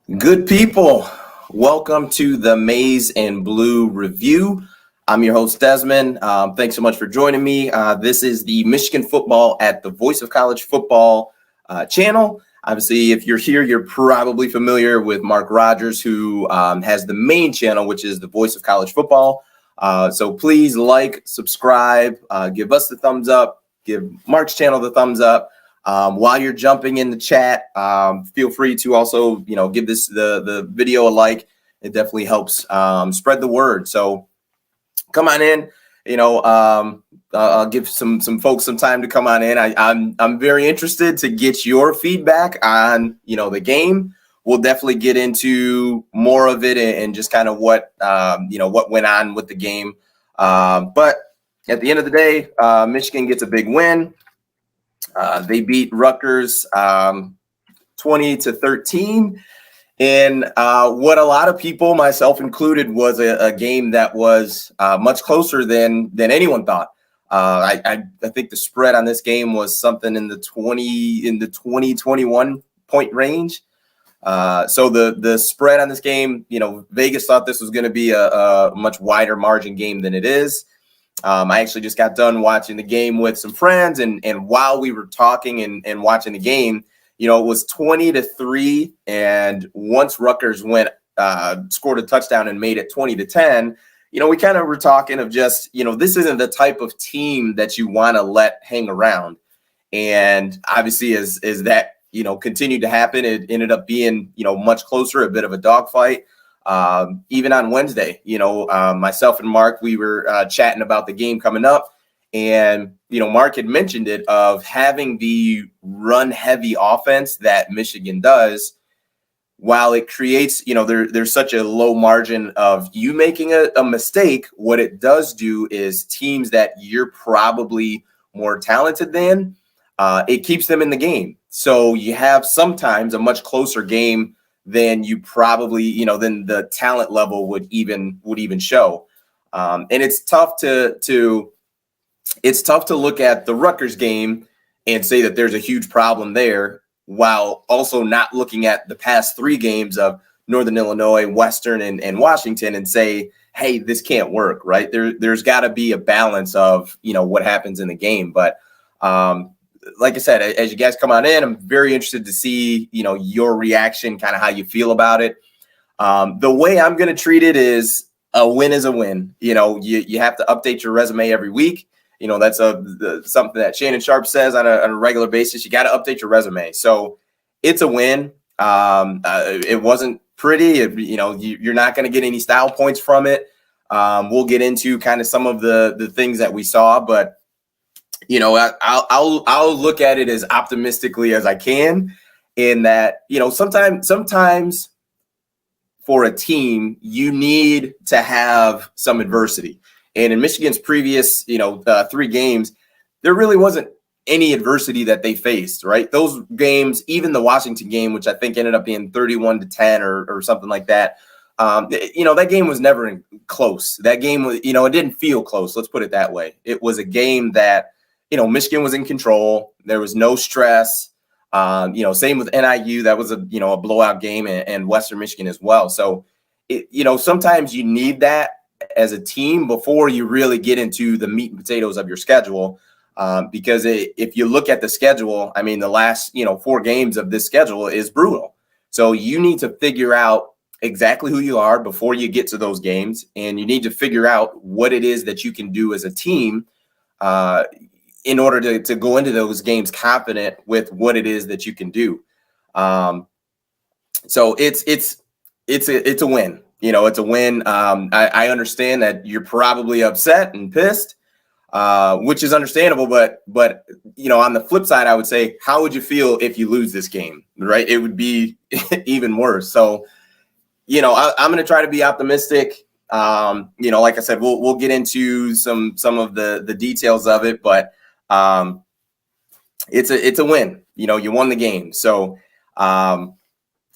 Good people, welcome to the Maize and Blue Review. I'm your host, Desmond. Thanks so much for joining me. This is the Michigan Football at the Voice of College Football channel. Obviously, if you're here, you're probably familiar with Mark Rogers, who has the main channel, which is the Voice of College Football. So please like, subscribe, give us the thumbs up, give Mark's channel the thumbs up. While you're jumping in the chat, feel free to also, give this the video a like. It definitely helps spread the word. So come on in. I'll give some folks some time to come on in. I'm very interested to get your feedback on the game. We'll definitely get into more of it and just kind of what went on with the game. But at the end of the day, Michigan gets a big win. They beat Rutgers 20-13 in what a lot of people, myself included, was a game that was much closer than anyone thought. I think the spread on this game was something in the 20-21 point range. So the spread on this game, Vegas thought this was going to be a much wider margin game than it is. I actually just got done watching the game with some friends, and while we were talking and watching the game, it was 20-3, and once Rutgers scored a touchdown and made it 20-10, we kind of were talking of just, this isn't the type of team that you want to let hang around. And obviously, as that continued to happen, it ended up being much closer, a bit of a dogfight. Even on Wednesday, myself and Mark, we were chatting about the game coming up, and Mark had mentioned it of having the run heavy offense that Michigan does. While it creates, there's such a low margin of you making a mistake, what it does do is teams that you're probably more talented than, it keeps them in the game. So you have sometimes a much closer game than you probably, than the talent level would even show. And it's tough to look at the Rutgers game and say that there's a huge problem there, while also not looking at the past three games of Northern Illinois, Western, and Washington and say, hey, this can't work, right? There's got to be a balance of, what happens in the game. But like I said, as you guys come on in, I'm very interested to see, your reaction, kind of how you feel about it. The way I'm going to treat it is a win is a win. You have to update your resume every week. That's something that Shannon Sharp says on a regular basis. You got to update your resume. So it's a win. It wasn't pretty. You're not going to get any style points from it. We'll get into kind of some of the things that we saw, but I'll look at it as optimistically as I can, in that, sometimes for a team, you need to have some adversity. And in Michigan's previous, 3 games, there really wasn't any adversity that they faced, right? Those games, even the Washington game, which I think ended up being 31-10 or something like that. That game was never close. That game was, it didn't feel close. Let's put it that way. It was a game that, Michigan was in control. There was no stress. Same with NIU. That was a blowout game, and Western Michigan as well. So, sometimes you need that as a team before you really get into the meat and potatoes of your schedule. Because if you look at the schedule, I mean, the last, 4 games of this schedule is brutal. So you need to figure out exactly who you are before you get to those games. And you need to figure out what it is that you can do as a team, in order to go into those games confident with what it is that you can do. So it's a win. It's a win. I understand that you're probably upset and pissed, which is understandable. But on the flip side, I would say, how would you feel if you lose this game? Right? It would be even worse. So, I'm going to try to be optimistic. Like I said, we'll get into some of the details of it, but it's a win. You won the game, so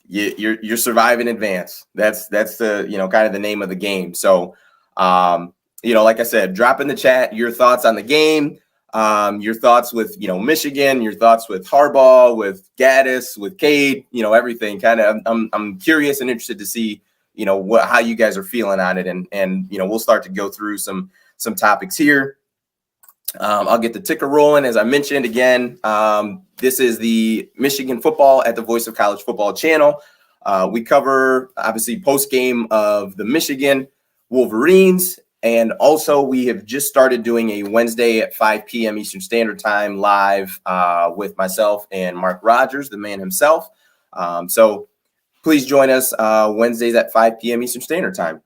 you're surviving in advance. That's the kind of the name of the game. So like I said, drop in the chat your thoughts on the game. Your thoughts with, Michigan, your thoughts with Harbaugh, with Gaddis, with Cade, everything kind of. I'm curious and interested to see, how you guys are feeling on it, and we'll start to go through some topics here. I'll get the ticker rolling. As I mentioned again, this is the Michigan Football at the Voice of College Football channel. We cover, obviously, post-game of the Michigan Wolverines. And also, we have just started doing a Wednesday at 5 p.m. Eastern Standard Time live with myself and Mark Rogers, the man himself. So please join us Wednesdays at 5 p.m. Eastern Standard Time.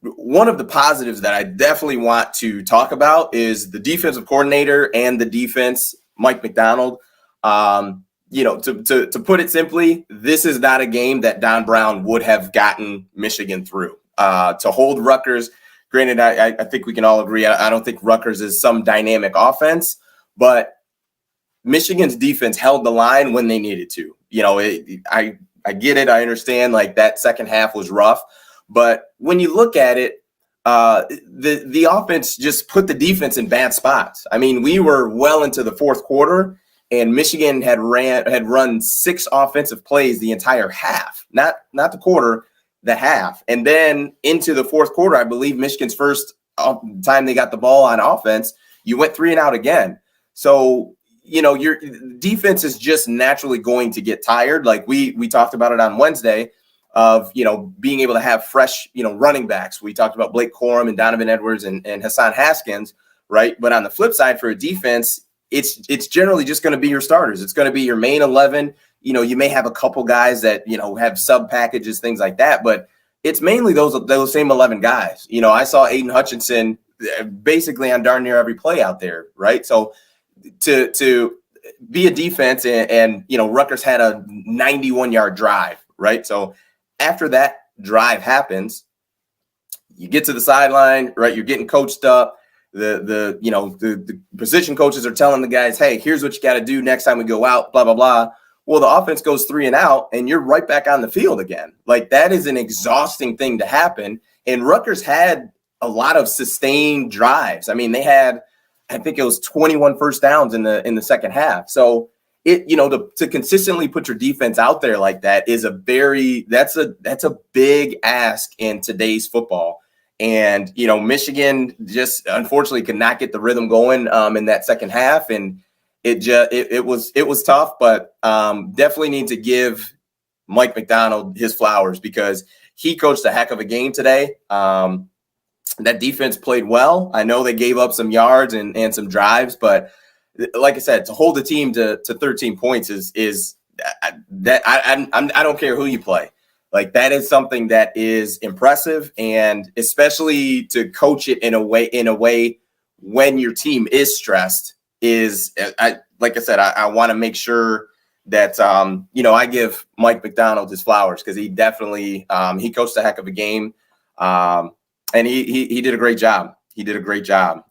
One of the positives that I definitely want to talk about is the defensive coordinator and the defense, Mike Macdonald. To put it simply, this is not a game that Don Brown would have gotten Michigan through. To hold Rutgers, granted, I think we can all agree, I don't think Rutgers is some dynamic offense, but Michigan's defense held the line when they needed to. I get it. I understand, like, that second half was rough. But when you look at it, the offense just put the defense in bad spots. I mean, we were well into the fourth quarter, and Michigan had run 6 offensive plays the entire half, not the quarter, the half. And then into the fourth quarter, I believe Michigan's first time they got the ball on offense, you went 3 and out again. So, your defense is just naturally going to get tired. Like we talked about it on Wednesday of, being able to have fresh, running backs. We talked about Blake Corum and Donovan Edwards and Hassan Haskins, right? But on the flip side, for a defense, it's generally just going to be your starters. It's going to be your main 11. You may have a couple guys that, have sub packages, things like that, but it's mainly those same 11 guys. I saw Aiden Hutchinson basically on darn near every play out there, right? So to be a defense and Rutgers had a 91-yard drive, right? So after that drive happens, you get to the sideline, right? You're getting coached up. The position coaches are telling the guys, hey, here's what you got to do next time we go out, blah, blah, blah. Well, the offense goes 3 and out, and you're right back on the field again. Like, that is an exhausting thing to happen. And Rutgers had a lot of sustained drives. I mean, they had, I think it was 21 first downs in the second half. So to consistently put your defense out there like that is that's a big ask in today's football. And, Michigan just unfortunately could not get the rhythm going in that second half. And it was tough, but definitely need to give Mike Macdonald his flowers because he coached a heck of a game today. That defense played well. I know they gave up some yards and some drives, but like I said, to hold the team to 13 points is that I don't care who you play. Like, that is something that is impressive, and especially to coach it in a way when your team is stressed is, like I said, I want to make sure that, I give Mike Macdonald his flowers because he definitely, he coached a heck of a game. And he did a great job. He did a great job.